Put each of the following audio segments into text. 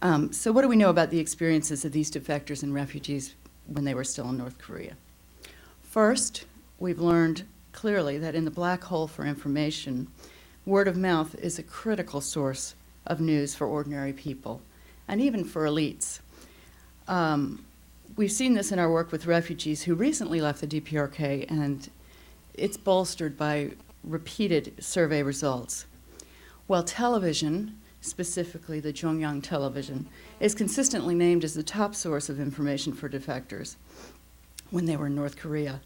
So what do we know about the experiences of these defectors and refugees when they were still in North Korea? First, we've learned clearly that in the black hole for information, word of mouth is a critical source of news for ordinary people, and even for elites. We've seen this in our work with refugees who recently left the DPRK, and it's bolstered by repeated survey results. While television, specifically the Pyongyang television, is consistently named as the top source of information for defectors when they were in North Korea,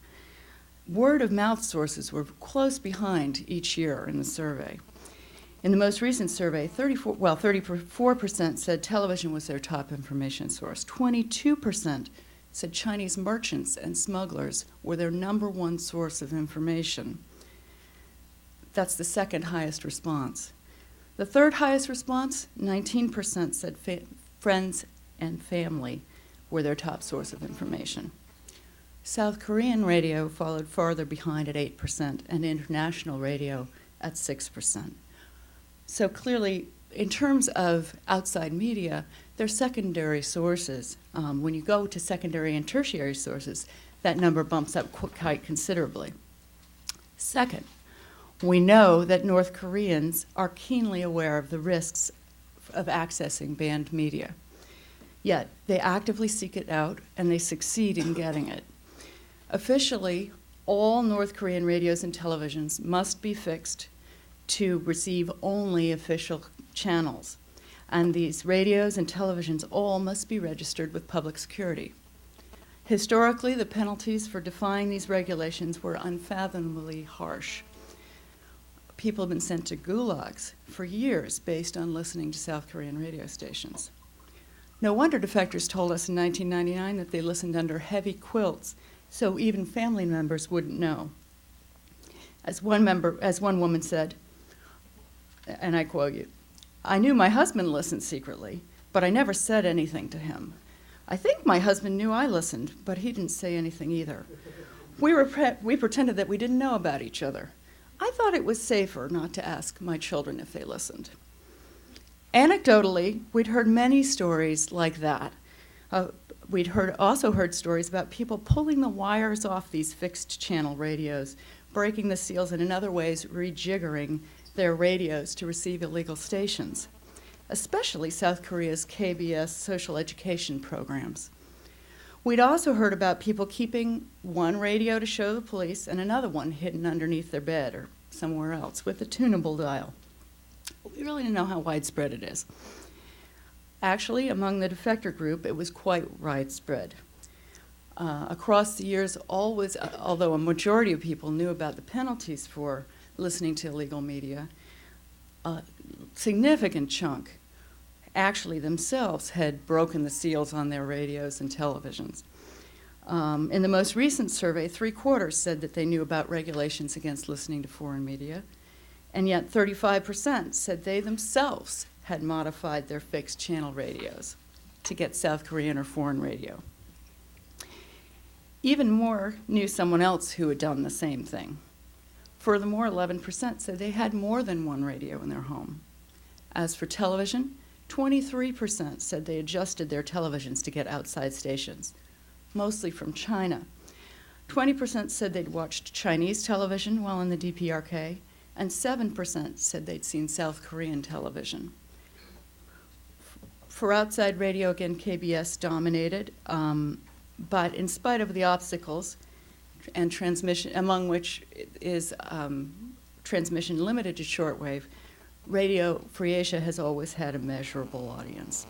word of mouth sources were close behind each year in the survey. In the most recent survey, 34% said television was their top information source. 22% said Chinese merchants and smugglers were their #1 source of information. That's the second highest response. The third highest response, 19% said friends and family were their top source of information. South Korean radio followed farther behind at 8% and international radio at 6%. So clearly, in terms of outside media, they're secondary sources. When you go to secondary and tertiary sources, that number bumps up quite considerably. Second, we know that North Koreans are keenly aware of the risks of accessing banned media. Yet, they actively seek it out, and they succeed in getting it. Officially, all North Korean radios and televisions must be fixed to receive only official channels. And these radios and televisions all must be registered with public security. Historically, the penalties for defying these regulations were unfathomably harsh. People have been sent to gulags for years based on listening to South Korean radio stations. No wonder defectors told us in 1999 that they listened under heavy quilts, so even family members wouldn't know. As one woman said, and I quote you, "I knew my husband listened secretly, but I never said anything to him. I think my husband knew I listened, but he didn't say anything either. We pretended that we didn't know about each other. I thought it was safer not to ask my children if they listened." Anecdotally, we'd heard many stories like that. We'd also heard stories about people pulling the wires off these fixed channel radios, breaking the seals, and in other ways rejiggering their radios to receive illegal stations, especially South Korea's KBS social education programs. We'd also heard about people keeping one radio to show the police and another one hidden underneath their bed or somewhere else with a tunable dial. We really don't know how widespread it is. Actually, among the defector group, it was quite widespread. Across the years, although a majority of people knew about the penalties for listening to illegal media, a significant chunk actually themselves had broken the seals on their radios and televisions. In the most recent survey, 3/4 said that they knew about regulations against listening to foreign media, and yet 35% said they themselves had modified their fixed channel radios to get South Korean or foreign radio. Even more knew someone else who had done the same thing. Furthermore, 11% said they had more than one radio in their home. As for television, 23% said they adjusted their televisions to get outside stations, mostly from China. 20% said they'd watched Chinese television while in the DPRK, and 7% said they'd seen South Korean television. For outside radio, again, KBS dominated, but in spite of the obstacles and transmission, among which is transmission limited to shortwave, Radio Free Asia has always had a measurable audience.